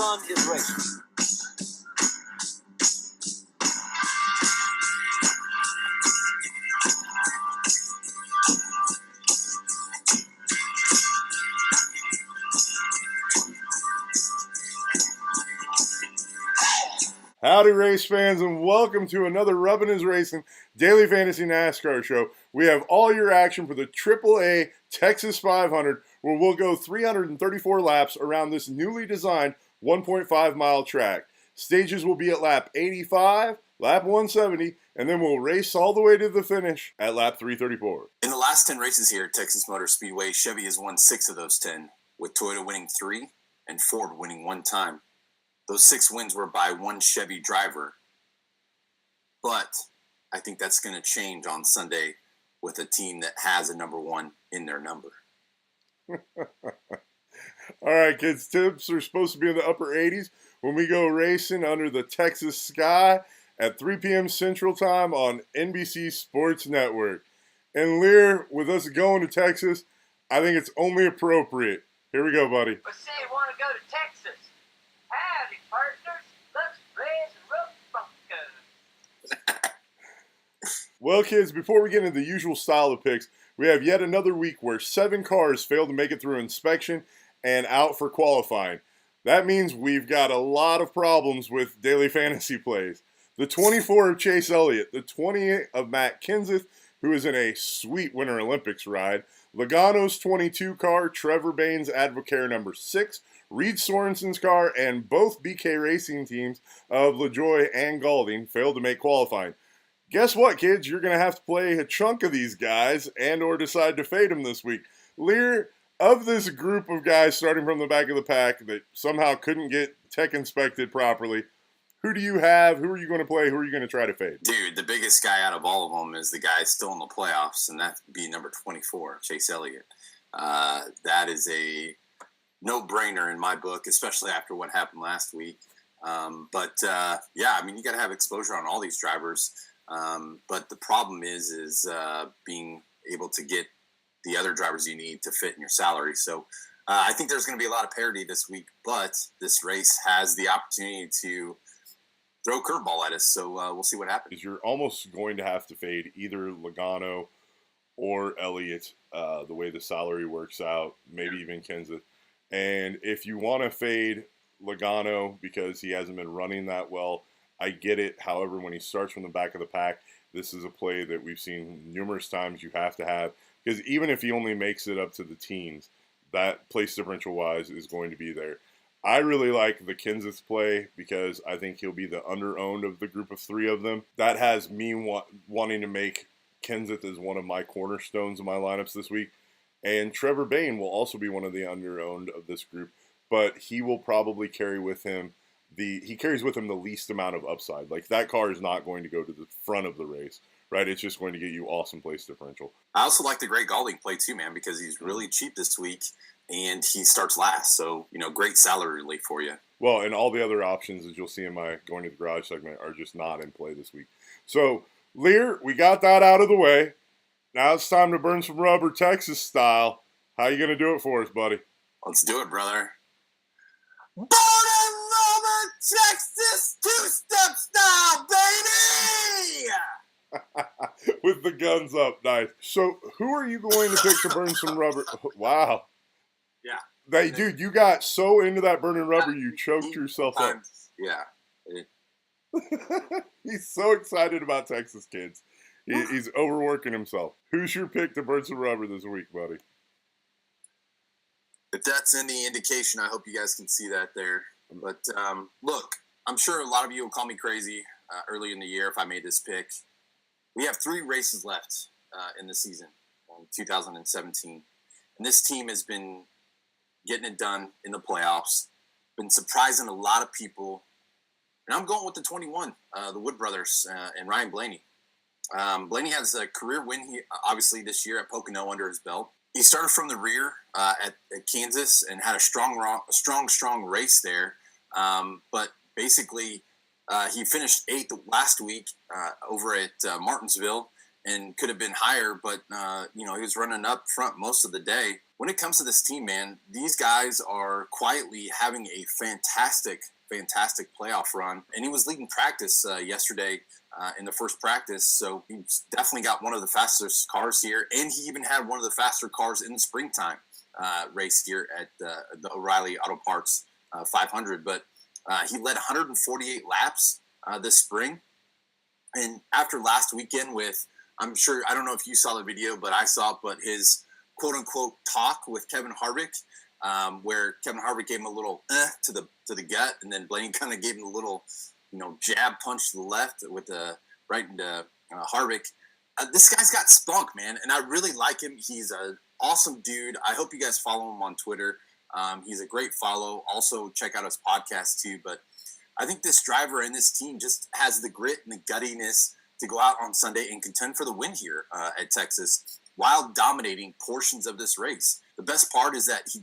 son is racing. Howdy, race fans, and welcome to another Rubbin' Is Racing Daily Fantasy NASCAR show. We have all your action for the AAA Texas 500, where we'll go 334 laps around this newly designed 1.5-mile track. Stages will be at lap 85, lap 170, and then we'll race all the way to the finish at lap 334. In the last 10 races here at Texas Motor Speedway, Chevy has won 6 of those 10, with Toyota winning 3 and Ford winning 1 time. Those 6 wins were by one Chevy driver, but I think that's going to change on Sunday with a team that has a number 1 in their number. All right, kids, temps are supposed to be in the upper 80s when we go racing under the Texas sky at 3 p.m. Central Time on NBC Sports Network. And Liehr, with us going to Texas, I think it's only appropriate. Here we go, buddy. Let's say you want to go to Texas. Howdy, partners. Let's raise and rope bunkers. Well, kids, before we get into the usual style of picks, we have yet another week where 7 cars failed to make it through inspection and out for qualifying. That means we've got a lot of problems with daily fantasy plays. The 24 of Chase Elliott, the 28 of Matt Kenseth, who is in a sweet Winter Olympics ride, Logano's 22 car, Trevor Bayne's Advocare number 6, Reed Sorensen's car, and both BK Racing teams of LaJoie and Galding failed to make qualifying. Guess what, kids? You're going to have to play a chunk of these guys and or decide to fade them this week. Liehr, of this group of guys starting from the back of the pack that somehow couldn't get tech inspected properly, who do you have? Who are you going to play? Who are you going to try to fade? Dude, the biggest guy out of all of them is the guy still in the playoffs, and that would be number 24, Chase Elliott. That is a no-brainer in my book, especially after what happened last week. Yeah, I mean, you got to have exposure on all these drivers. But the problem is being able to get the other drivers you need to fit in your salary. So I think there's going to be a lot of parity this week, but this race has the opportunity to throw a curveball at us. So we'll see what happens. You're almost going to have to fade either Logano or Elliott, the way the salary works out, maybe even Kenseth. And if you want to fade Logano because he hasn't been running that well, I get it. However, when he starts from the back of the pack, this is a play that we've seen numerous times you have to have. Because even if he only makes it up to the teens, that place differential-wise is going to be there. I really like the Kenseth play because I think he'll be the under-owned of the group of 3 of them. That has me wanting to make Kenseth as one of my cornerstones of my lineups this week. And Trevor Bayne will also be one of the under-owned of this group. But he will probably carry with him he carries with him the least amount of upside. Like, that car is not going to go to the front of the race, right? It's just going to get you awesome place differential. I also like the Greg Galding play too, man, because he's really cheap this week and he starts last. So, great salary relief for you. Well, and all the other options, as you'll see in my Going to the Garage segment, are just not in play this week. So, Liehr, we got that out of the way. Now it's time to burn some rubber Texas style. How you going to do it for us, buddy? Let's do it, brother. Burn rubber Texas two-step style, baby! With the guns up, nice. So, who are you going to pick to burn some rubber? Wow. Yeah. Dude, you got so into that burning rubber, you choked yourself up. Yeah. He's so excited about Texas, kids. He's overworking himself. Who's your pick to burn some rubber this week, buddy? If that's any indication, I hope you guys can see that there. But look, I'm sure a lot of you will call me crazy early in the year if I made this pick. We have 3 races left in the season, 2017. And this team has been getting it done in the playoffs, been surprising a lot of people. And I'm going with the 21, the Wood brothers and Ryan Blaney. Blaney has a career win, obviously, this year at Pocono under his belt. He started from the rear at Kansas and had a strong race there. But basically, he finished 8th last week over at Martinsville and could have been higher. But, he was running up front most of the day. when it comes to this team, man, these guys are quietly having a fantastic playoff run. And he was leading practice yesterday in the first practice. So he's definitely got one of the fastest cars here. And he even had one of the faster cars in the springtime race here at the O'Reilly Auto Parts 500. But he led 148 laps this spring. And after last weekend with, I'm sure, I don't know if you saw the video, but I saw it, but his quote-unquote talk with Kevin Harvick, where Kevin Harvick gave him a little to the gut, and then Blaney kind of gave him a little, jab punch to the left with the right into Harvick. This guy's got spunk, man, and I really like him. He's an awesome dude. I hope you guys follow him on Twitter. He's a great follow. Also, check out his podcast, too. But I think this driver and this team just has the grit and the guttiness to go out on Sunday and contend for the win here at Texas, while dominating portions of this race. The best part is that he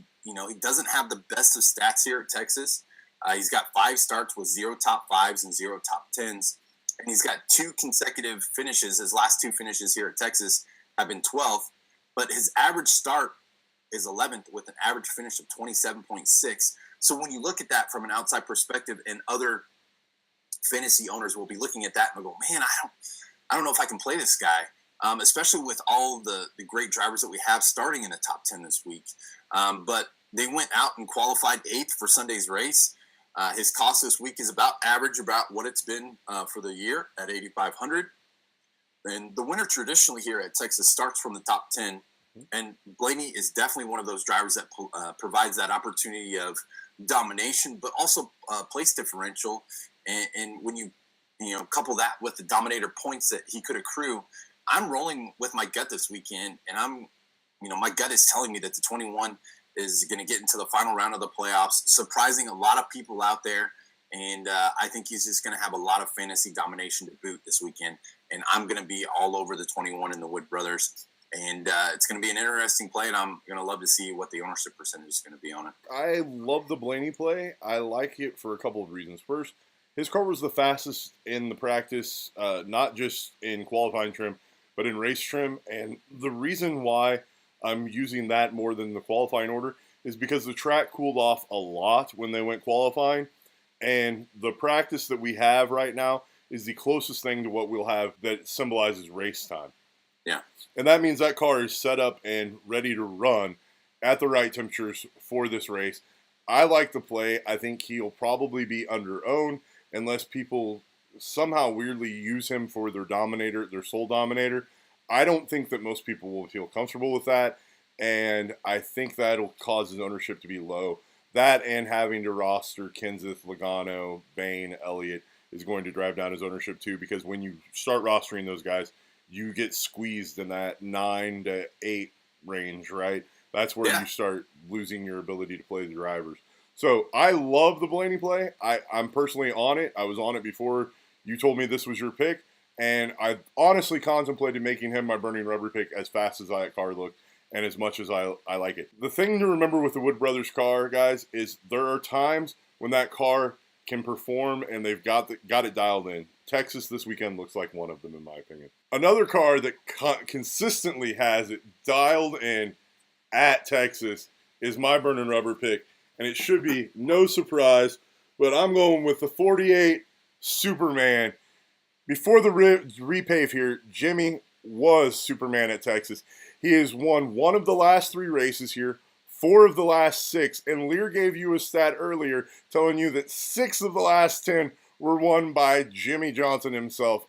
doesn't have the best of stats here at Texas. He's got 5 starts with 0 top 5s and 0 top 10s. And he's got 2 consecutive finishes. His last 2 finishes here at Texas have been 12th. But his average start is 11th with an average finish of 27.6. So when you look at that from an outside perspective, and other fantasy owners will be looking at that and go, man, I don't know if I can play this guy. Especially with all the great drivers that we have starting in the top 10 this week. But they went out and qualified 8th for Sunday's race. His cost this week is about what it's been for the year at 8,500. And the winner traditionally here at Texas starts from the top 10. And Blaney is definitely one of those drivers that provides that opportunity of domination, but also place differential. And when you couple that with the Dominator points that he could accrue, I'm rolling with my gut this weekend, and my gut is telling me that the 21 is going to get into the final round of the playoffs, surprising a lot of people out there. And I think he's just going to have a lot of fantasy domination to boot this weekend. And I'm going to be all over the 21 in the Wood Brothers. And it's going to be an interesting play, and I'm going to love to see what the ownership percentage is going to be on it. I love the Blaney play. I like it for a couple of reasons. First, his car was the fastest in the practice, not just in qualifying trim, but in race trim. And the reason why I'm using that more than the qualifying order is because the track cooled off a lot when they went qualifying. And the practice that we have right now is the closest thing to what we'll have that symbolizes race time. Yeah. And that means that car is set up and ready to run at the right temperatures for this race. I like the play. I think he'll probably be under owned unless people somehow weirdly use him for their dominator, their sole dominator. I don't think that most people will feel comfortable with that, and I think that'll cause his ownership to be low. That and having to roster Kenseth, Logano, Bain, Elliott is going to drive down his ownership too, because when you start rostering those guys, you get squeezed in that 9 to 8 range, right? That's where you start losing your ability to play the drivers. So I love the Blaney play. I'm personally on it. I was on it before you told me this was your pick, and I honestly contemplated making him my burning rubber pick as fast as that car looked and as much as I like it. The thing to remember with the Wood Brothers car, guys, is there are times when that car can perform and they've got it dialed in. Texas this weekend looks like one of them, in my opinion. Another car that consistently has it dialed in at Texas is my burning rubber pick, and it should be no surprise, but I'm going with the 48 Superman. Before the repave here, Jimmy was Superman at Texas. He has won 1 of the last 3 races here, 4 of the last 6, and Liehr gave you a stat earlier telling you that 6 of the last 10 were won by Jimmy Johnson himself,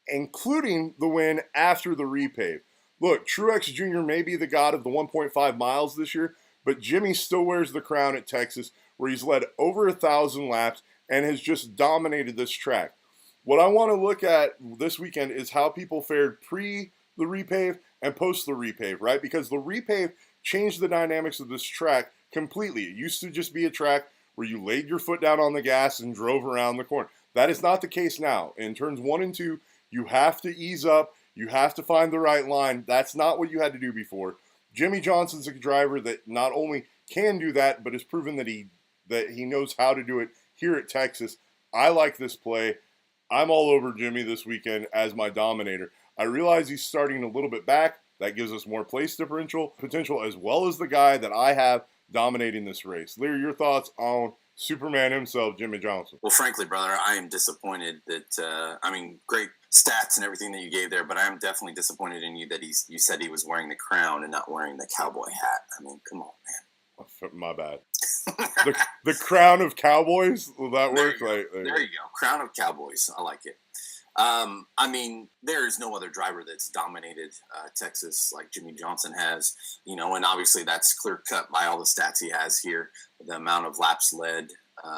including the win after the repave. Look, Truex Jr. may be the god of the 1.5 miles this year, but Jimmy still wears the crown at Texas, where he's led over 1,000 laps and has just dominated this track. What I want to look at this weekend is how people fared pre the repave and post the repave, right? Because the repave changed the dynamics of this track completely. It used to just be a track where you laid your foot down on the gas and drove around the corner. That is not the case now. In turns 1 and 2, you have to ease up. You have to find the right line. That's not what you had to do before. Jimmy Johnson's a driver that not only can do that, but has proven that he knows how to do it here at Texas. I like this play. I'm all over Jimmy this weekend as my dominator. I realize he's starting a little bit back, That gives us more place differential potential, as well as the guy that I have dominating this race. Liehr, your thoughts on Superman himself, Jimmy Johnson? Well, frankly, brother, I am disappointed that, great stats and everything that you gave there, but I am definitely disappointed in you that you said he was wearing the crown and not wearing the cowboy hat. I mean, come on, man. My bad. the crown of cowboys? Will that work? There you go. Crown of cowboys. I like it. There is no other driver that's dominated Texas like Jimmy Johnson has, and obviously that's clear cut by all the stats he has here, the amount of laps led,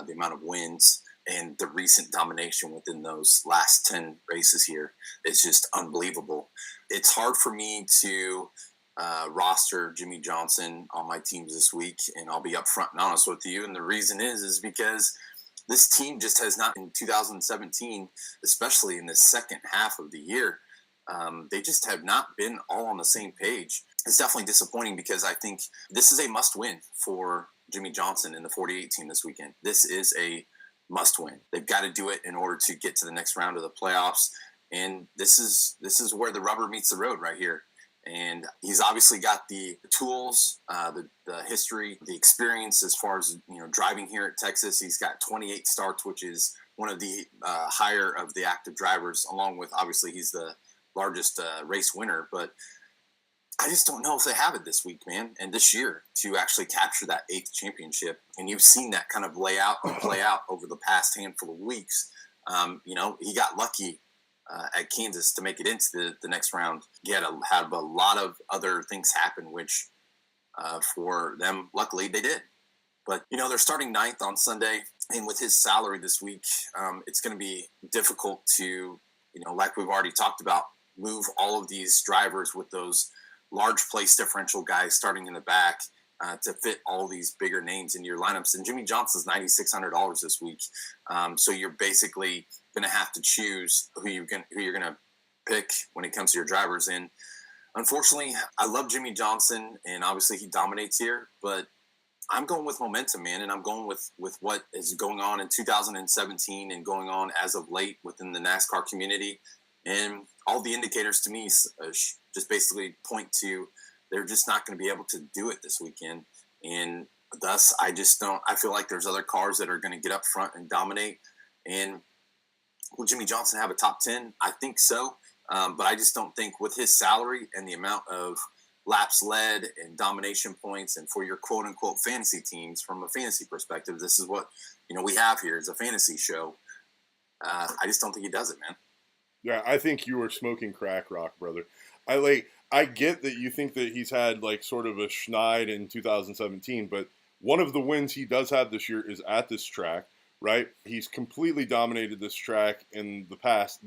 the amount of wins, and the recent domination within those last 10 races here is just unbelievable. It's hard for me to roster Jimmy Johnson on my teams this week, and I'll be upfront and honest with you. And the reason is because this team just has not, in 2017, especially in the second half of the year, they just have not been all on the same page. It's definitely disappointing because I think this is a must-win for Jimmy Johnson in the 48 team this weekend. This is a must-win. They've got to do it in order to get to the next round of the playoffs, and this is where the rubber meets the road right here. And he's obviously got the tools, the history, the experience as far as driving here at Texas. He's got 28 starts, which is one of the higher of the active drivers, along with obviously he's the largest race winner. But I just don't know if they have it this week, man, and this year to actually capture that 8th championship. And you've seen that kind of play out over the past handful of weeks. He got lucky at Kansas to make it into the next round. He had a lot of other things happen, which for them, luckily, they did. But, they're starting 9th on Sunday, and with his salary this week, it's going to be difficult to, like we've already talked about, move all of these drivers with those large place differential guys starting in the back to fit all these bigger names into your lineups. And Jimmy Johnson's $9,600 this week. So you're basically going to have to choose who you're going to pick when it comes to your drivers. And unfortunately, I love Jimmy Johnson, and obviously he dominates here, but I'm going with momentum, man, and I'm going with what is going on in 2017 and going on as of late within the NASCAR community. And all the indicators to me just basically point to they're just not going to be able to do it this weekend. And thus, I feel like there's other cars that are going to get up front and dominate. And will Jimmy Johnson have a top 10? I think so. But I just don't think with his salary and the amount of laps led and domination points, and for your quote unquote fantasy teams, from a fantasy perspective, this is what we have here is a fantasy show. I just don't think he does it, man. Yeah, I think you are smoking crack rock, brother. I get that you think that he's had sort of a schneid in 2017, but one of the wins he does have this year is at this track, right? He's completely dominated this track in the past.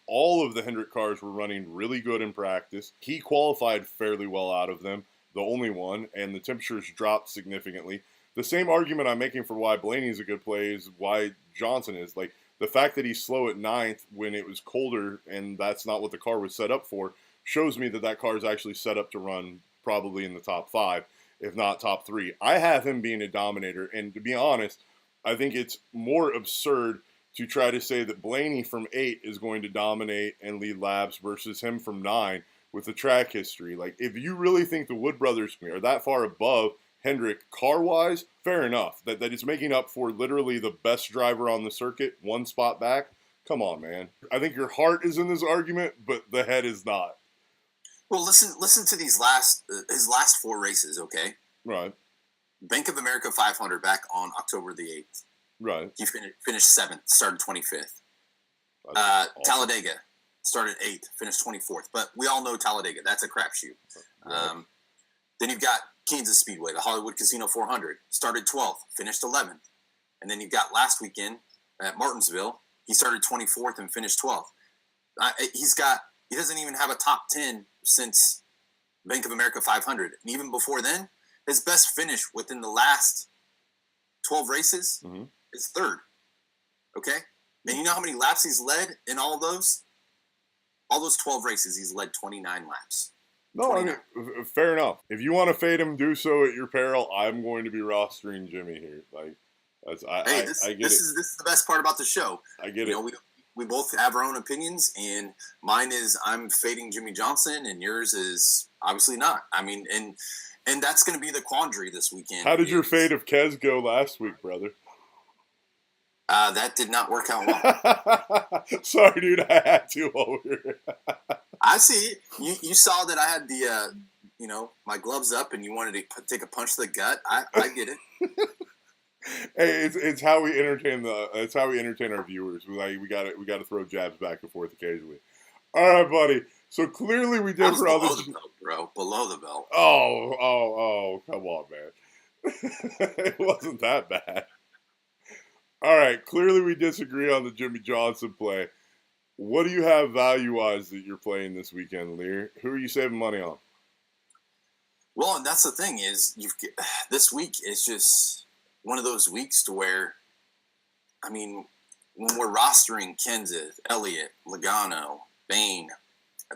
All of the Hendrick cars were running really good in practice. He qualified fairly well out of them, the only one, and the temperatures dropped significantly. The same argument I'm making for why Blaney's a good play is why Johnson is. The fact that he's slow at 9th when it was colder and that's not what the car was set up for shows me that car is actually set up to run probably in the top 5, if not top 3. I have him being a dominator, and to be honest, I think it's more absurd to try to say that Blaney from 8 is going to dominate and lead laps versus him from 9 with the track history. If you really think the Wood brothers are that far above Hendrick car-wise, fair enough. That it's making up for literally the best driver on the circuit, one spot back. Come on, man. I think your heart is in this argument, but the head is not. Well, listen to his last 4 races, okay? Right. Bank of America 500 back on October the 8th. Right. He finished 7th, started 25th. Awesome. Talladega started 8th, finished 24th. But we all know Talladega. That's a crapshoot. Right. Then you've got Kansas Speedway, the Hollywood Casino 400. Started 12th, finished 11th. And then you've got last weekend at Martinsville. He started 24th and finished 12th. He doesn't even have a top 10 since Bank of America 500. And even before then, his best finish within the last 12 races is 3rd. Okay? And you know how many laps he's led in all of those? All those 12 races, he's led 29 laps. No, 29. I mean, fair enough. If you want to fade him, do so at your peril. I'm going to be rostering Jimmy here. I get it. This is the best part about the show. I get it. We both have our own opinions, and mine is I'm fading Jimmy Johnson, and yours is Obviously not. I mean, and that's going to be the quandary this weekend. How did your fate of Kez go last week, brother? That did not work out well. Sorry, dude. I had to over. I see. You saw that I had the, my gloves up, and you wanted to take a punch to the gut. I get it. Hey, it's how we entertain our viewers. We got to throw jabs back and forth occasionally. All right, buddy. So clearly we differ on below the belt, bro. Below the belt. Oh, come on, man. It wasn't that bad. All right, clearly we disagree on the Jimmy Johnson play. What do you have value-wise that you're playing this weekend, Liehr? Who are you saving money on? Well, and that's the thing is, this week is just one of those weeks to where, I mean, when we're rostering Kenseth, Elliott, Logano, Bain,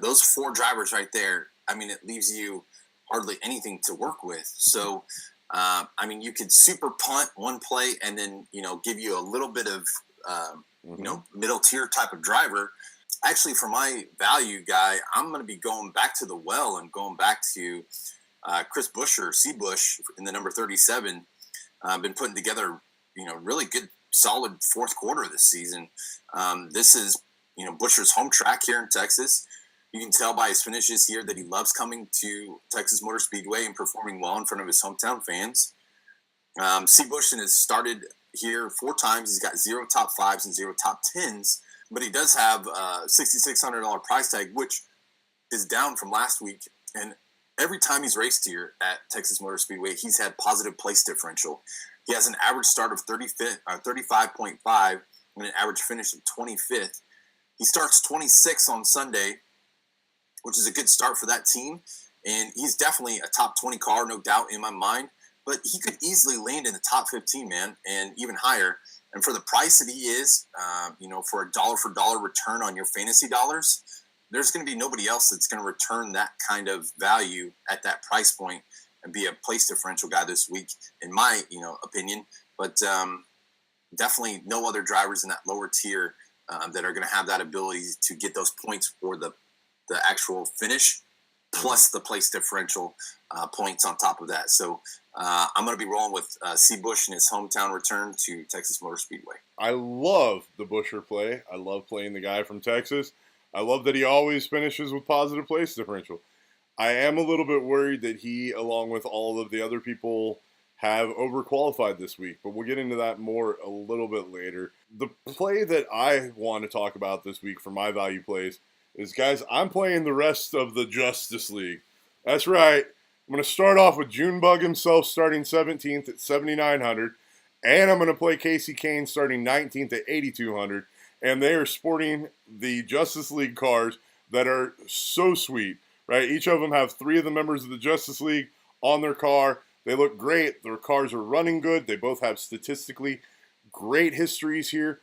those 4 drivers right there, I mean, it leaves you hardly anything to work with. So, I mean, you could super punt one play and then, give you a little bit of, middle tier type of driver. Actually, for my value guy, I'm going to be going back to the well and going back to Chris Buescher, C. Bush in the number 37. Been putting together, really good, solid fourth quarter this season. This is, Buescher's home track here in Texas. You can tell by his finishes here that he loves coming to Texas Motor Speedway and performing well in front of his hometown fans. C. Busch has started here 4 times. He's got 0 top 5s and 0 top 10s, but he does have a $6,600 price tag, which is down from last week. And every time he's raced here at Texas Motor Speedway, he's had positive place differential. He has an average start of 35.5 and an average finish of 25th. He starts 26th on Sunday, which is a good start for that team. And he's definitely a top 20 car, no doubt in my mind. But he could easily land in the top 15, man, and even higher. And for the price that he is, for a dollar for dollar return on your fantasy dollars, there's going to be nobody else that's going to return that kind of value at that price point and be a place differential guy this week, in my, opinion. But definitely no other drivers in that lower tier that are going to have that ability to get those points for the actual finish, plus the place differential points on top of that. So I'm going to be rolling with C. Busch in his hometown return to Texas Motor Speedway. I love the Buescher play. I love playing the guy from Texas. I love that he always finishes with positive place differential. I am a little bit worried that he, along with all of the other people, have overqualified this week, but we'll get into that more a little bit later. The play that I want to talk about this week for my value plays is, guys, I'm playing the rest of the Justice League. That's right. I'm going to start off with Junebug himself starting 17th at 7,900, and I'm going to play Casey Kane starting 19th at 8,200, and they are sporting the Justice League cars that are so sweet, right? Each of them have 3 of the members of the Justice League on their car. They look great. Their cars are running good. They both have statistically great histories here.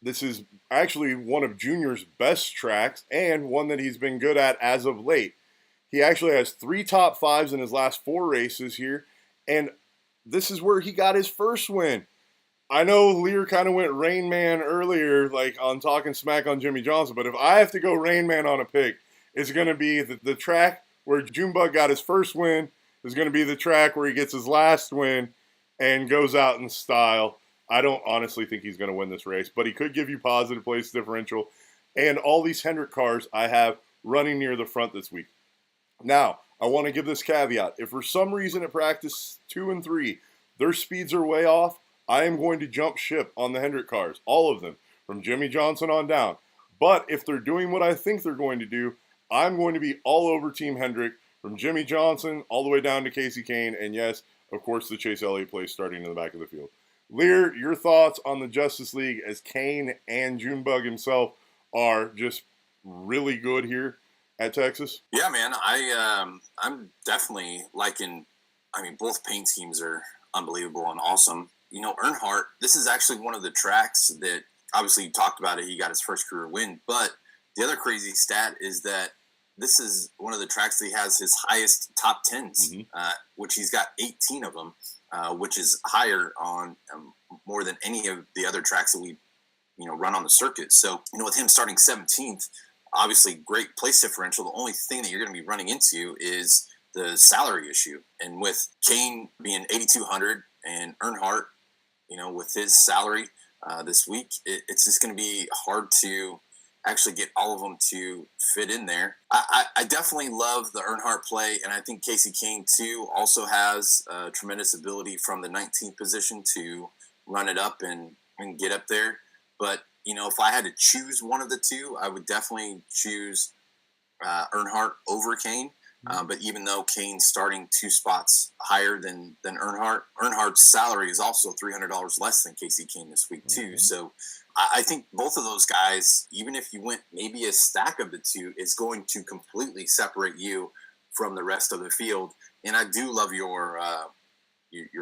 This is actually one of Junior's best tracks and one that he's been good at as of late. He actually has 3 top 5s in his last 4 races here, and this is where he got his first win. I know Liehr kind of went Rain Man earlier, like on talking smack on Jimmy Johnson, but if I have to go Rain Man on a pick, it's going to be the track where Junebug got his first win is going to be the track where he gets his last win and goes out in style. I don't honestly think he's going to win this race, but he could give you positive place differential. And all these Hendrick cars I have running near the front this week. Now, I want to give this caveat. If for some reason at practice 2 and 3, their speeds are way off, I am going to jump ship on the Hendrick cars, all of them, from Jimmy Johnson on down. But if they're doing what I think they're going to do, I'm going to be all over Team Hendrick, from Jimmy Johnson all the way down to Casey Kane, and yes, of course, the Chase Elliott place starting in the back of the field. Liehr, your thoughts on the Justice League as Kane and Junebug himself are just really good here at Texas? Yeah, man, I'm definitely liking. I mean, both paint schemes are unbelievable and awesome. Earnhardt, this is actually one of the tracks that, obviously you talked about it, he got his first career win, but the other crazy stat is that this is one of the tracks that he has his highest top 10s, which he's got 18 of them, which is higher on more than any of the other tracks that we, run on the circuit. So, with him starting 17th, obviously great place differential. The only thing that you're going to be running into is the salary issue. And with Kane being 8,200 and Earnhardt, with his salary this week, it's just going to be hard to actually get all of them to fit in there. I definitely love the Earnhardt play, and I think Casey Kane, too, also has tremendous ability from the 19th position to run it up and get up there. But, if I had to choose one of the two, I would definitely choose Earnhardt over Kane. But even though Kane's starting 2 spots higher than Earnhardt, Earnhardt's salary is also $300 less than Casey Kane this week, too. So I think both of those guys, even if you went maybe a stack of the two, is going to completely separate you from the rest of the field. And I do love your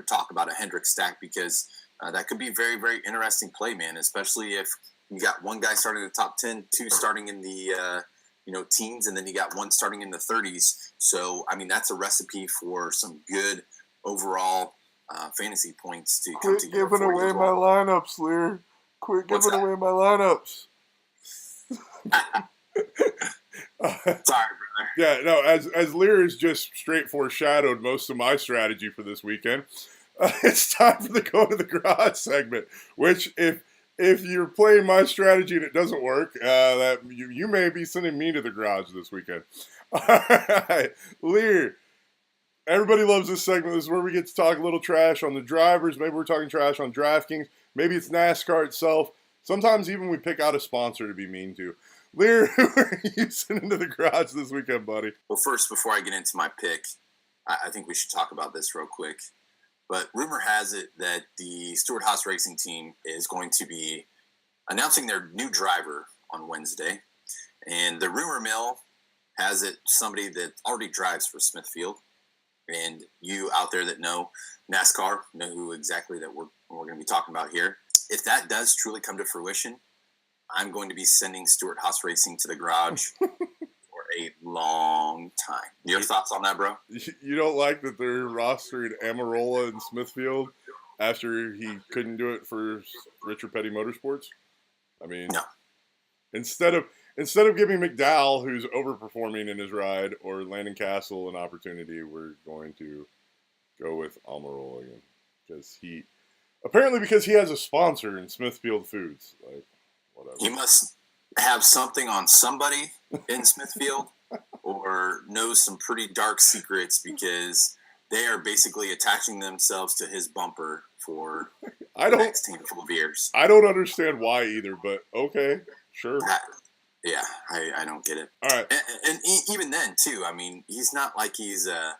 talk about a Hendrick stack, because that could be very, very interesting play, man, especially if you got one guy starting in the top 10, 2 starting in the teens, and then you got one starting in the 30s. So, that's a recipe for some good overall fantasy points to come together. Quit giving away my lineups, Liehr. Quit giving away my lineups. Sorry, brother. Yeah, no, as Liehr has just straight foreshadowed most of my strategy for this weekend, it's time for the Go to the Garage segment, which if you're playing my strategy and it doesn't work, that you may be sending me to the garage this weekend. All right, Liehr. Everybody loves this segment. This is where we get to talk a little trash on the drivers. Maybe we're talking trash on DraftKings. Maybe it's NASCAR itself. Sometimes even we pick out a sponsor to be mean to. Liehr, who are you sending to the garage this weekend, buddy? Well, first, before I get into my pick, I think we should talk about this real quick. But rumor has it that the Stewart-Haas Racing team is going to be announcing their new driver on Wednesday. And the rumor mill has it somebody that already drives for Smithfield. And you out there that know NASCAR know who exactly that we're going to be talking about here. If that does truly come to fruition, I'm going to be sending Stewart-Haas Racing to the garage for a long time. Your thoughts on that, bro? You don't like that they're rostering Amarola in Smithfield after he couldn't do it for Richard Petty Motorsports? No. Instead of giving McDowell, who's overperforming in his ride, or Landon Castle an opportunity, we're going to go with Amarola again. Because he has a sponsor in Smithfield Foods. Like, whatever. He must have something on somebody in Smithfield or knows some pretty dark secrets, because they are basically attaching themselves to his bumper for the next handful of years. I don't understand why either, but okay, sure. Yeah, I don't get it. All right. And even then, too, he's not like he's, the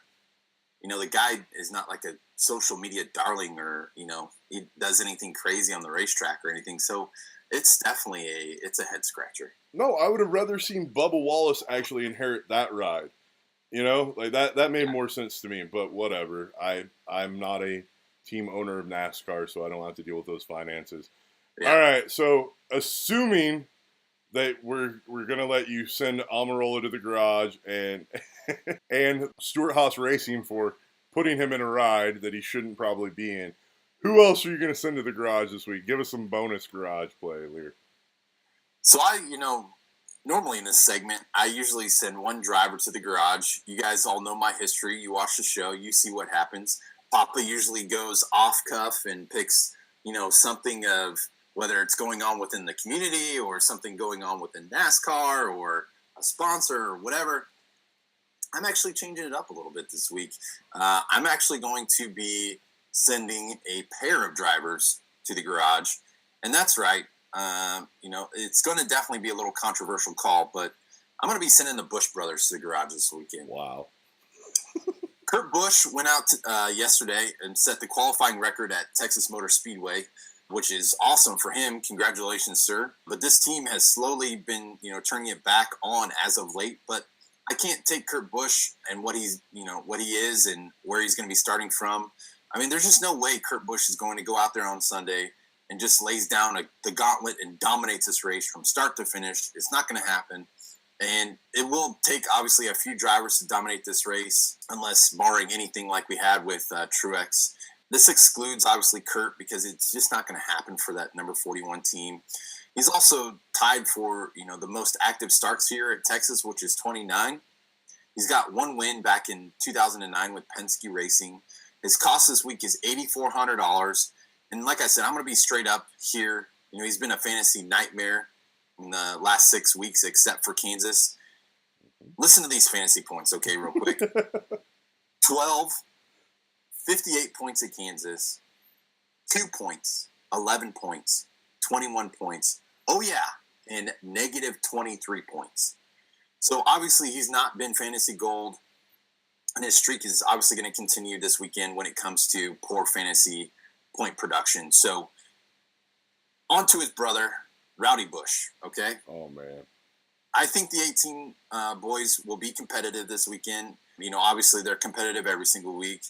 guy is not like a social media darling, or, he does anything crazy on the racetrack or anything. So it's definitely it's a head scratcher. No, I would have rather seen Bubba Wallace actually inherit that ride. Like that made more sense to me, but whatever. I'm not a team owner of NASCAR, so I don't have to deal with those finances. Yeah. All right, so assuming that we're gonna let you send Amarola to the garage and Stewart-Haas Racing for putting him in a ride that he shouldn't probably be in, who else are you gonna send to the garage this week? Give us some bonus garage play, Liehr. So normally in this segment, I usually send one driver to the garage. You guys all know my history. You watch the show, you see what happens. Poppa usually goes off cuff and picks, something of whether it's going on within the community or something going on within NASCAR or a sponsor or whatever. I'm actually changing it up a little bit this week. I'm actually going to be sending a pair of drivers to the garage. And that's right. It's going to definitely be a little controversial call, but I'm going to be sending the Busch brothers to the garage this weekend. Wow. Kurt Busch went out yesterday and set the qualifying record at Texas Motor Speedway, which is awesome for him. Congratulations, sir. But this team has slowly been, turning it back on as of late. But I can't take Kurt Busch and what he is and where he's going to be starting from. There's just no way Kurt Busch is going to go out there on Sunday and just lays down the gauntlet and dominates this race from start to finish. It's not going to happen. And it will take, obviously, a few drivers to dominate this race, unless barring anything like we had with Truex. This excludes, obviously, Kurt, because it's just not going to happen for that number 41 team. He's also tied for, the most active starts here at Texas, which is 29. He's got one win back in 2009 with Penske Racing. His cost this week is $8,400. And like I said, I'm going to be straight up here. He's been a fantasy nightmare in the last 6 weeks, except for Kansas. Listen to these fantasy points, okay, real quick. 12, 58 points at Kansas, 2 points, 11 points, 21 points. Oh, yeah, and negative 23 points. So obviously he's not been fantasy gold, and his streak is obviously going to continue this weekend when it comes to poor fantasy point production. So on to his brother, Rowdy Busch, okay? Oh, man. I think the 18 boys will be competitive this weekend. Obviously they're competitive every single week,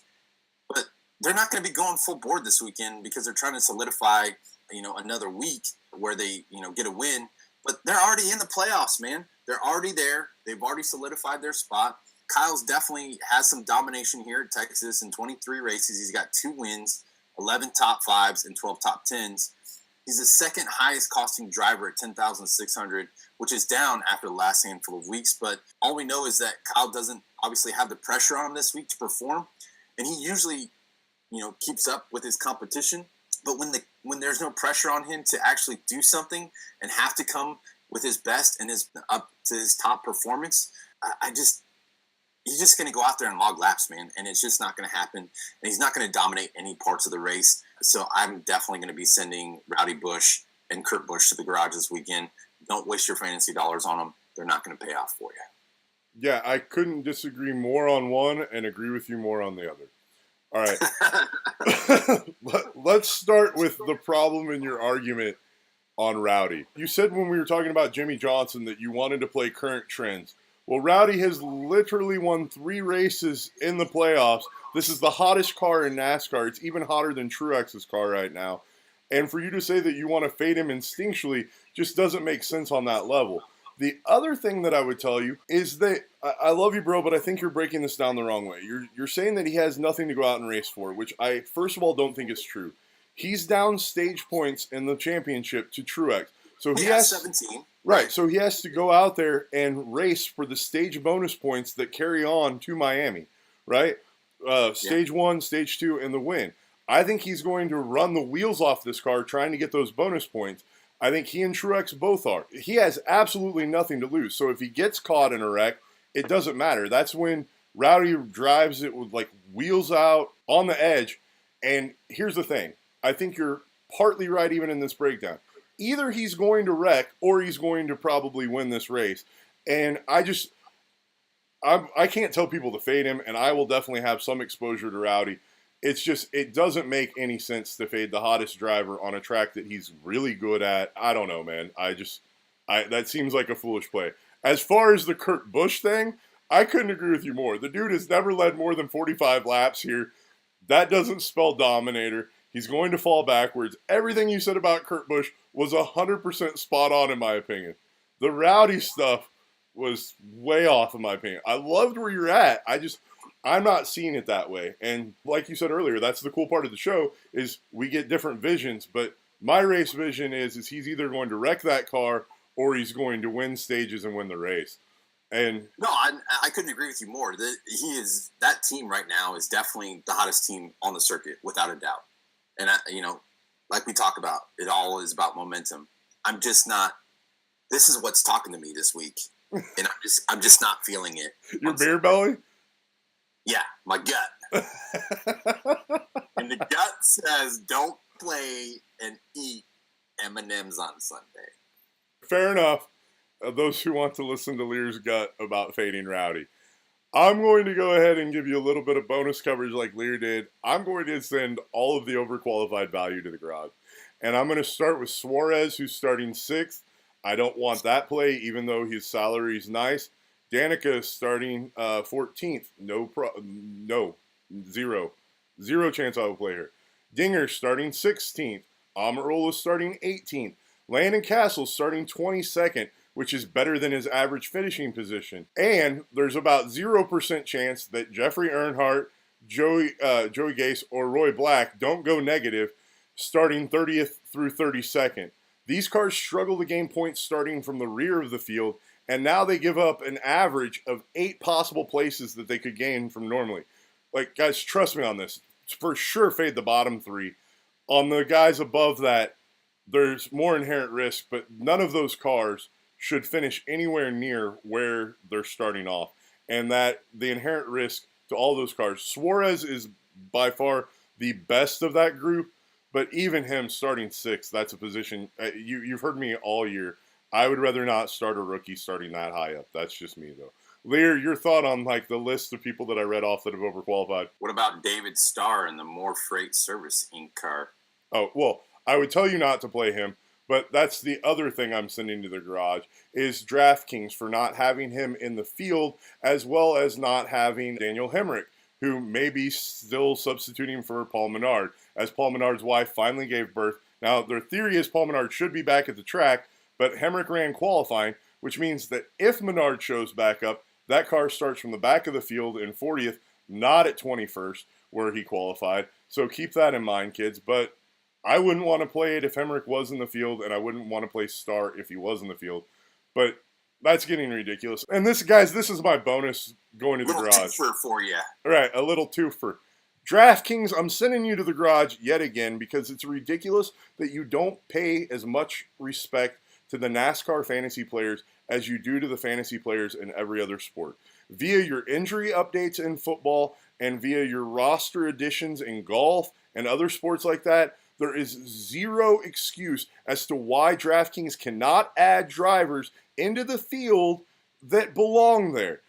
but they're not going to be going full board this weekend because they're trying to solidify, another week where they, get a win. But they're already in the playoffs, man. They're already there. They've already solidified their spot. Kyle's definitely has some domination here at Texas in 23 races. He's got 2 wins, 11 top 5s, and 12 top 10s. He's the second highest costing driver at 10,600, which is down after the last handful of weeks. But all we know is that Kyle doesn't obviously have the pressure on him this week to perform. And he usually, keeps up with his competition. But when there's no pressure on him to actually do something and have to come with his best and his up to his top performance, he's just going to go out there and log laps, man. And it's just not going to happen. And he's not going to dominate any parts of the race. So I'm definitely going to be sending Rowdy Busch and Kurt Busch to the garage this weekend. Don't waste your fantasy dollars on them. They're not going to pay off for you. Yeah, I couldn't disagree more on one and agree with you more on the other. All right. Let's start with the problem in your argument on Rowdy. You said when we were talking about Jimmy Johnson that you wanted to play current trends. Well, Rowdy has literally won 3 races in the playoffs. This is the hottest car in NASCAR. It's even hotter than Truex's car right now. And for you to say that you want to fade him instinctually just doesn't make sense on that level. The other thing that I would tell you is that I love you, bro, but I think you're breaking this down the wrong way. You're saying that he has nothing to go out and race for, which I, first of all, don't think is true. He's down stage points in the championship to Truex. So he has 17. Right, so he has to go out there and race for the stage bonus points that carry on to Miami, right? Stage 1, stage 2, and the win. I think he's going to run the wheels off this car trying to get those bonus points. I think he and Truex both are. He has absolutely nothing to lose. So if he gets caught in a wreck, it doesn't matter. That's when Rowdy drives it with wheels out on the edge. And here's the thing. I think you're partly right even in this breakdown. Either he's going to wreck or he's going to probably win this race. And I can't tell people to fade him, and I will definitely have some exposure to Rowdy. It's just, it doesn't make any sense to fade the hottest driver on a track that he's really good at. I don't know, man. That seems like a foolish play. As far as the Kurt Busch thing, I couldn't agree with you more. The dude has never led more than 45 laps here. That doesn't spell dominator. He's going to fall backwards. Everything you said about Kurt Busch was 100% spot on in my opinion. The Rowdy stuff was way off in my opinion. I loved where you're at. I'm not seeing it that way. And like you said earlier, that's the cool part of the show is we get different visions. But my race vision is he's either going to wreck that car or he's going to win stages and win the race. And no, I couldn't agree with you more. That team right now is definitely the hottest team on the circuit, without a doubt. And like we talk about, it all is about momentum. I'm just not. This is what's talking to me this week, and I'm just not feeling it. Your beer belly? Yeah, my gut. And the gut says, "Don't play and eat M&Ms on Sunday." Fair enough. Those who want to listen to Liehr's gut about fading Rowdy. I'm going to go ahead and give you a little bit of bonus coverage like Liehr did. I'm going to send all of the overqualified value to the garage. And I'm going to start with Suarez, who's starting 6th. I don't want that play, even though his salary is nice. Danica is starting 14th. Zero chance I will play her. Dinger starting 16th. Amarola is starting 18th. Landon Castle starting 22nd, which is better than his average finishing position. And there's about 0% chance that Jeffrey Earnhardt, Joey Gase, or Roy Black don't go negative starting 30th through 32nd. These cars struggle to gain points starting from the rear of the field, and now they give up an average of 8 possible places that they could gain from normally. Like, guys, trust me on this. For sure, fade the bottom 3. On the guys above that, there's more inherent risk, but none of those cars should finish anywhere near where they're starting off. And that the inherent risk to all those cars, Suarez is by far the best of that group, but even him starting 6th, that's a position, you've heard me all year. I would rather not start a rookie starting that high up. That's just me, though. Liehr, your thought on like the list of people that I read off that have overqualified? What about David Starr in the More Freight Service Inc. car? Oh, well, I would tell you not to play him, but that's the other thing I'm sending to the garage is DraftKings for not having him in the field, as well as not having Daniel Hemrick, who may be still substituting for Paul Menard, as Paul Menard's wife finally gave birth. Now, their theory is Paul Menard should be back at the track, but Hemrick ran qualifying, which means that if Menard shows back up, that car starts from the back of the field in 40th, not at 21st, where he qualified. So keep that in mind, kids. But I wouldn't want to play it if Hemrick was in the field, and I wouldn't want to play Starr if he was in the field. But that's getting ridiculous. And this, guys, this is my bonus going to the garage. Twofer for you. All right, a little twofer. DraftKings, I'm sending you to the garage yet again because it's ridiculous that you don't pay as much respect to the NASCAR fantasy players as you do to the fantasy players in every other sport. Via your injury updates in football and via your roster additions in golf and other sports like that, there is zero excuse as to why DraftKings cannot add drivers into the field that belong there.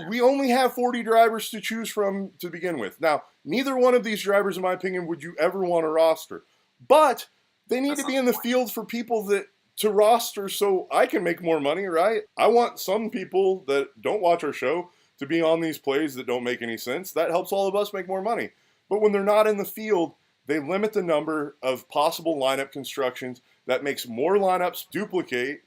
We only have 40 drivers to choose from to begin with. Now, neither one of these drivers, in my opinion, would you ever want to roster. But they need to be in the field for people that to roster so I can make more money, right? I want some people that don't watch our show to be on these plays that don't make any sense. That helps all of us make more money. But when they're not in the field, they limit the number of possible lineup constructions. That makes more lineups duplicate,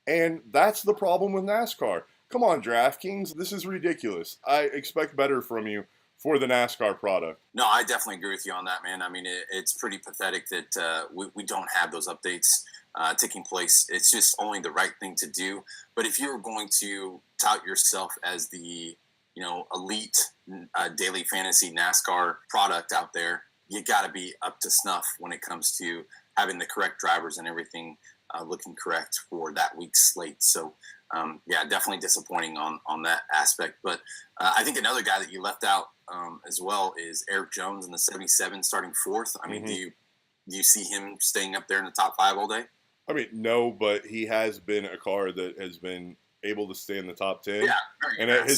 and that's the problem with NASCAR. Come on, DraftKings, this is ridiculous. I expect better from you for the NASCAR product. No, I definitely agree with you on that, man. I mean, it's pretty pathetic that we don't have those updates taking place. It's just only the right thing to do. But if you're going to tout yourself as the elite daily fantasy NASCAR product out there, you got to be up to snuff when it comes to having the correct drivers and everything looking correct for that week's slate. So, yeah, definitely disappointing on that aspect. But I think another guy that you left out as well is Eric Jones in the 77 starting 4th. I mean, do you see him staying up there in the top 5 all day? I mean, no, but he has been a car that has been able to stay in the top 10. Yeah, very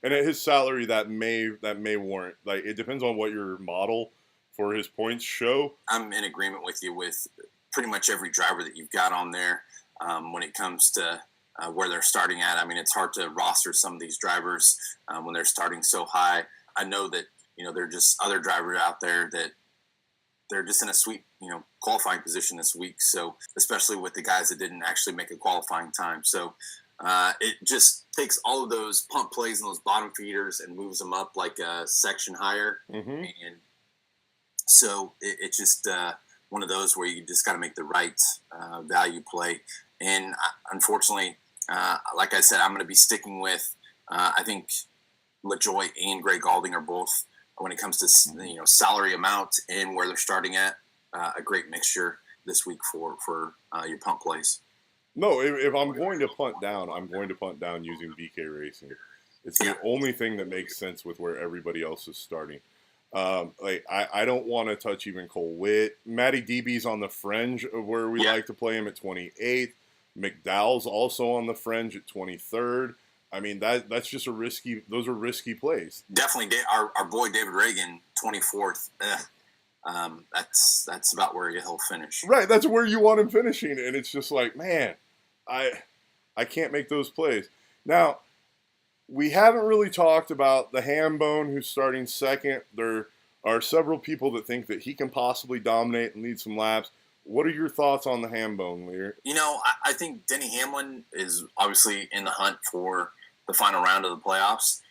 and at his salary, that may warrant. Like, it depends on what your model for his points show. I'm in agreement with you with pretty much every driver that you've got on there when it comes to where they're starting at. I mean, it's hard to roster some of these drivers when they're starting so high. I know that, there are just other drivers out there that they're just in a sweet, qualifying position this week. So especially with the guys that didn't actually make a qualifying time. So it just takes all of those pump plays and those bottom feeders and moves them up like a section higher. And so it's just one of those where you just got to make the right value play. And unfortunately, like I said, I'm going to be sticking with, I think LaJoie and Greg Galding are both, when it comes to salary amount and where they're starting at, a great mixture this week for your pump plays. No, if I'm going to punt down, I'm going to punt down using BK Racing. It's the only thing that makes sense with where everybody else is starting. I don't want to touch even Cole Witt. Matty DB's on the fringe of where we like to play him at 28th. McDowell's also on the fringe at 23rd. I mean, that's just those are risky plays. Definitely, our boy David Reagan, 24th. That's about where he'll finish. Right, that's where you want him finishing, and it's just like, man, I can't make those plays. Now, we haven't really talked about the Hambone who's starting second. There are several people that think that he can possibly dominate and lead some laps. What are your thoughts on the Hambone, Liehr? I think Denny Hamlin is obviously in the hunt for the final round of the playoffs.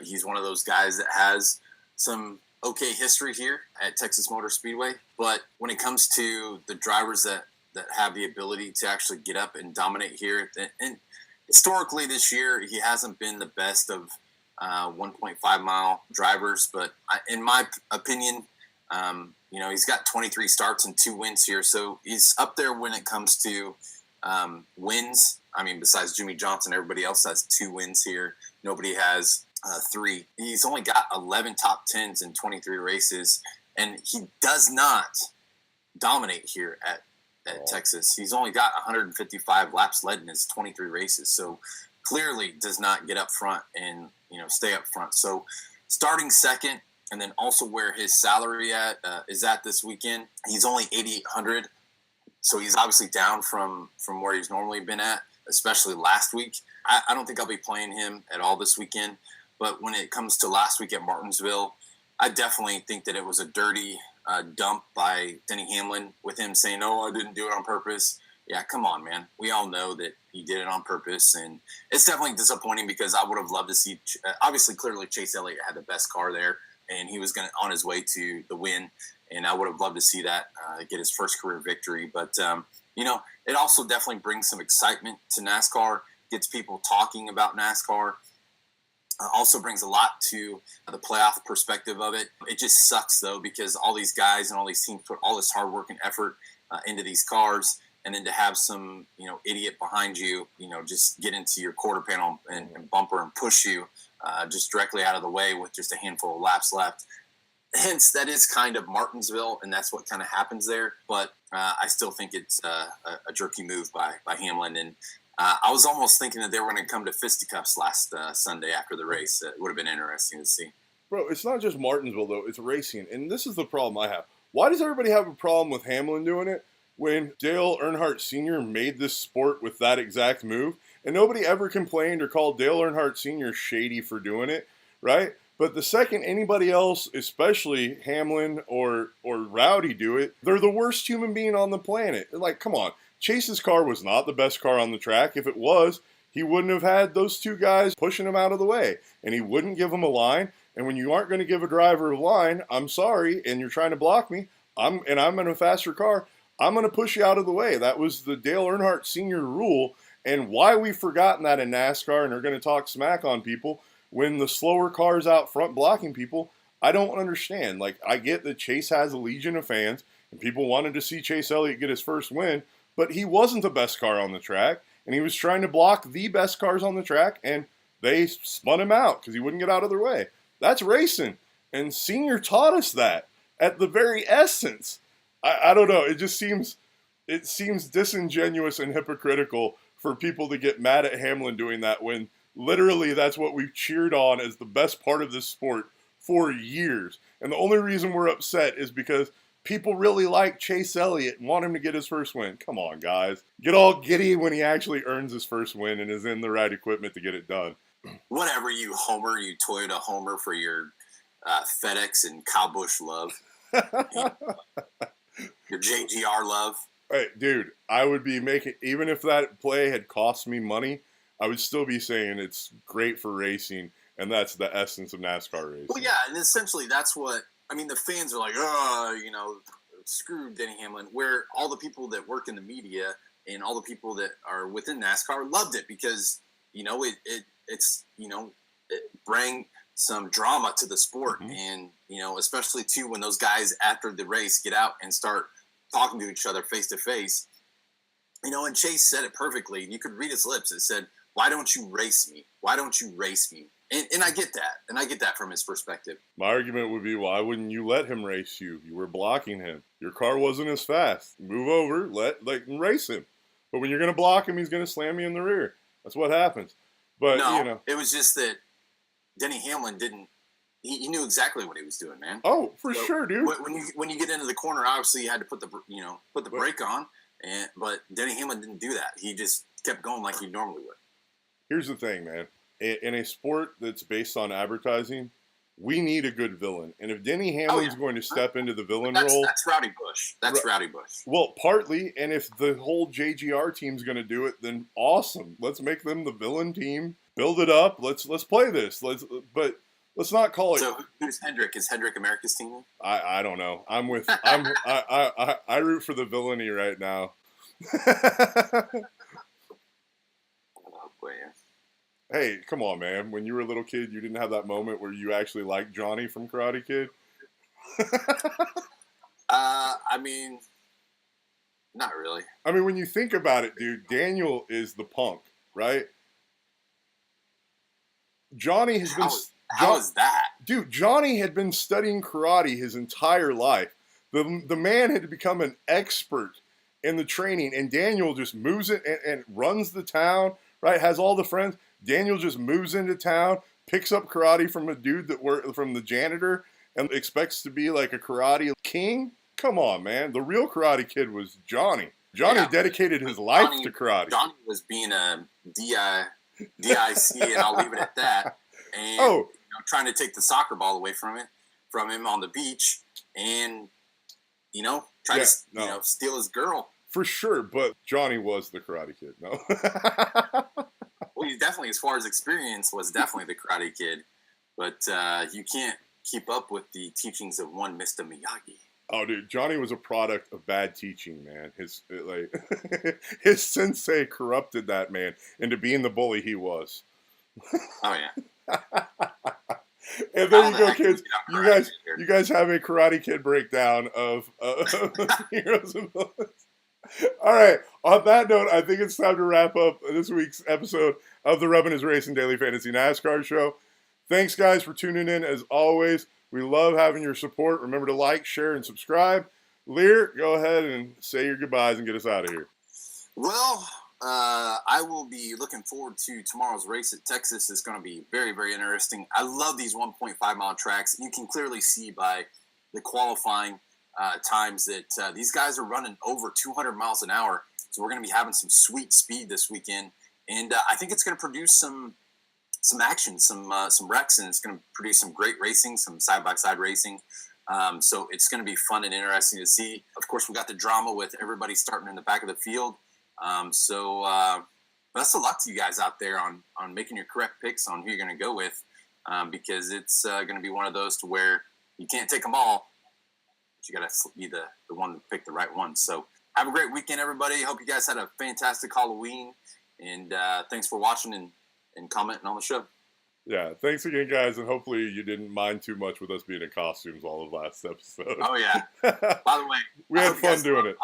He's one of those guys that has some okay history here at Texas Motor Speedway. But when it comes to the drivers that that have the ability to actually get up and dominate here. And historically this year, he hasn't been the best of 1.5 mile drivers, but in my opinion, he's got 23 starts and 2 wins here. So he's up there when it comes to wins. I mean, besides Jimmy Johnson, everybody else has 2 wins here. Nobody has 3. He's only got 11 top 10s in 23 races, and he does not dominate here at Texas. He's only got 155 laps led in his 23 races. So clearly does not get up front and, stay up front. So starting second, and then also where his salary is at this weekend, he's only 8,800. So he's obviously down from where he's normally been at, especially last week. I don't think I'll be playing him at all this weekend. But when it comes to last week at Martinsville, I definitely think that it was a dirty dump by Denny Hamlin with him saying, "Oh, I didn't do it on purpose." Yeah, come on, man. We all know that he did it on purpose, and it's definitely disappointing because I would have loved to see. Obviously, clearly, Chase Elliott had the best car there, and he was on his way to the win, and I would have loved to see that get his first career victory. But it also definitely brings some excitement to NASCAR, gets people talking about NASCAR. Also brings a lot to the playoff perspective of it. It just sucks, though, because all these guys and all these teams put all this hard work and effort into these cars, and then to have some, idiot behind you, just get into your quarter panel and bumper and push you just directly out of the way with just a handful of laps left. Hence, that is kind of Martinsville, and that's what kind of happens there. But I still think it's a jerky move by Hamlin. And I was almost thinking that they were going to come to fisticuffs last Sunday after the race. It would have been interesting to see. Bro, it's not just Martinsville, though. It's racing. And this is the problem I have. Why does everybody have a problem with Hamlin doing it when Dale Earnhardt Sr. made this sport with that exact move? And nobody ever complained or called Dale Earnhardt Sr. shady for doing it, right? But the second anybody else, especially Hamlin or Rowdy, do it, they're the worst human being on the planet. Like, come on. Chase's car was not the best car on the track. If it was, he wouldn't have had those 2 guys pushing him out of the way. And he wouldn't give him a line. And when you aren't going to give a driver a line, I'm sorry, and you're trying to block me, I'm in a faster car, I'm going to push you out of the way. That was the Dale Earnhardt Sr. rule. And why we've forgotten that in NASCAR and are going to talk smack on people when the slower car's out front blocking people, I don't understand. Like, I get that Chase has a legion of fans, and people wanted to see Chase Elliott get his first win, but he wasn't the best car on the track, and he was trying to block the best cars on the track, and they spun him out because he wouldn't get out of their way. That's racing, and Senior taught us that at the very essence. I don't know. It seems disingenuous and hypocritical for people to get mad at Hamlin doing that when literally that's what we've cheered on as the best part of this sport for years. And the only reason we're upset is because people really like Chase Elliott and want him to get his first win. Come on, guys. Get all giddy when he actually earns his first win and is in the right equipment to get it done. Whatever, you homer, you Toyota homer for your FedEx and Kyle Busch love. Your JGR love. Hey, dude, I would be making, even if that play had cost me money, I would still be saying it's great for racing, and that's the essence of NASCAR racing. Well, yeah, and essentially that's what, I mean, the fans are like, screw Denny Hamlin, where all the people that work in the media and all the people that are within NASCAR loved it because, it bring some drama to the sport. Mm-hmm. And, especially too, when those guys after the race get out and start talking to each other face to face, and Chase said it perfectly. You could read his lips. It said, "Why don't you race me? Why don't you race me?" And I get that. And I get that from his perspective. My argument would be, why wouldn't you let him race you? You were blocking him. Your car wasn't as fast. Move over, race him. But when you're going to block him, he's going to slam you in the rear. That's what happens. But, it was just that Denny Hamlin didn't. He knew exactly what he was doing, man. Oh, for sure, dude. When you get into the corner, obviously you had to put the brake on, but Denny Hamlin didn't do that. He just kept going like he normally would. Here's the thing, man. In a sport that's based on advertising, we need a good villain. And if Denny Hamlin's going to step into the villain role... That's Rowdy Busch. Rowdy Busch. Well, partly. And if the whole JGR team's going to do it, then awesome. Let's make them the villain team. Build it up. Let's play this. But let's not call it... So who's Hendrick? Is Hendrick America's team? I don't know. I root for the villainy right now. Oh, boy, yeah. Hey, come on, man. When you were a little kid, you didn't have that moment where you actually liked Johnny from Karate Kid? I mean, not really. I mean, when you think about it, dude, Daniel is the punk, right? Johnny has been How is that? dude. Johnny had been studying karate his entire life. The man had become an expert in the training, and Daniel just moves it and runs the town. Right, has all the friends. Daniel just moves into town, picks up karate from a dude from the janitor, and expects to be like a karate king. Come on, man. The real Karate Kid was Johnny. Johnny dedicated his life to karate. Johnny was being a DIC, and I'll leave it at that. And trying to take the soccer ball away from him on the beach, and try to steal his girl. For sure, but Johnny was the Karate Kid. No. Well, he definitely, as far as experience, was definitely the Karate Kid. But you can't keep up with the teachings of one Mr. Miyagi. Oh, dude, Johnny was a product of bad teaching, man. His sensei corrupted that man into being the bully he was. Oh yeah. And there you go, kids. You guys have a Karate Kid breakdown of heroes and villains. All right. On that note, I think it's time to wrap up this week's episode of the Rubbin' Is Racing Daily Fantasy NASCAR Show. Thanks, guys, for tuning in. As always, we love having your support. Remember to like, share, and subscribe. Liehr, go ahead and say your goodbyes and get us out of here. Well, I will be looking forward to tomorrow's race at Texas. It's going to be very, very interesting. I love these 1.5-mile tracks. You can clearly see by the qualifying times that these guys are running over 200 miles an hour. So we're going to be having some sweet speed this weekend. And I think it's going to produce some action, some wrecks, and it's going to produce some great racing, some side-by-side racing. So it's going to be fun and interesting to see. Of course, we got the drama with everybody starting in the back of the field. So best of luck to you guys out there on making your correct picks on who you're going to go with, because it's going to be one of those to where you can't take them all. But you got to be the one to pick the right one. So have a great weekend, everybody. Hope you guys had a fantastic Halloween. And thanks for watching and commenting on the show. Yeah, thanks again, guys, and hopefully you didn't mind too much with us being in costumes all of last episode. Oh, yeah. By the way, we had fun doing it.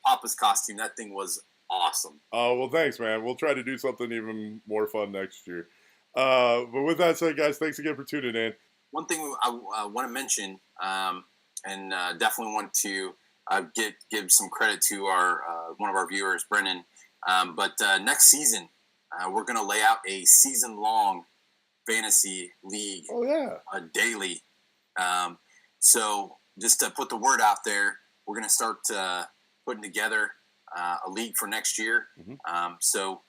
Poppa's costume, that thing was awesome. Oh, well, thanks, man. We'll try to do something even more fun next year. But with that said, guys, thanks again for tuning in. One thing I want to mention, and definitely want to give some credit to our one of our viewers, Brennan. But next season, we're going to lay out a season-long fantasy league. Oh, yeah. Daily. So just to put the word out there, we're going to start putting together a league for next year. Mm-hmm. So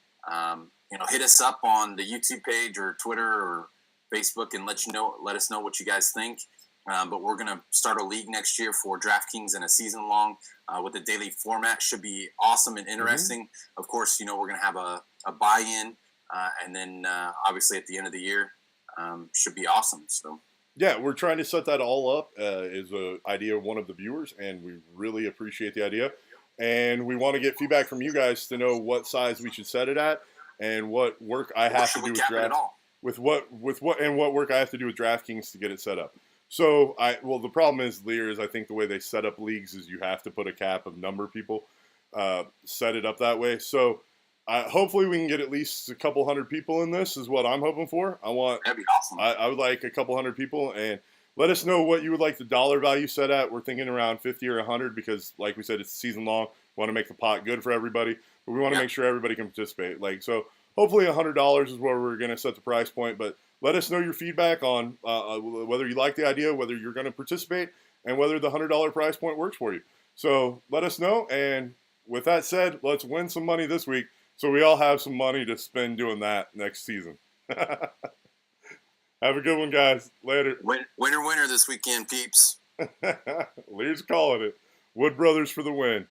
hit us up on the YouTube page or Twitter or Facebook and let us know what you guys think. But we're going to start a league next year for DraftKings and a season long with a daily format. Should be awesome and interesting. Mm-hmm. Of course, we're going to have a buy-in, and then obviously at the end of the year, should be awesome. So yeah, we're trying to set that all up. Is an idea of one of the viewers, and we really appreciate the idea. And we want to get feedback from you guys to know what size we should set it at, and what work I have to do with what work I have to do with DraftKings to get it set up. So the problem is, Liehr, is I think the way they set up leagues is you have to put a cap of number of people, set it up that way. So hopefully we can get at least a couple hundred people in this is what I'm hoping for. That'd be awesome. I would like a couple hundred people, and let us know what you would like the dollar value set at. We're thinking around 50 or 100 because, like we said, it's season long. We want to make the pot good for everybody, but we want to make sure everybody can participate. So hopefully $100 is where we're going to set the price point, but let us know your feedback on whether you like the idea, whether you're going to participate, and whether the $100 price point works for you. So let us know, and with that said, let's win some money this week so we all have some money to spend doing that next season. Have a good one, guys. Later. Winner this weekend, peeps. Liehr's calling it. Wood Brothers for the win.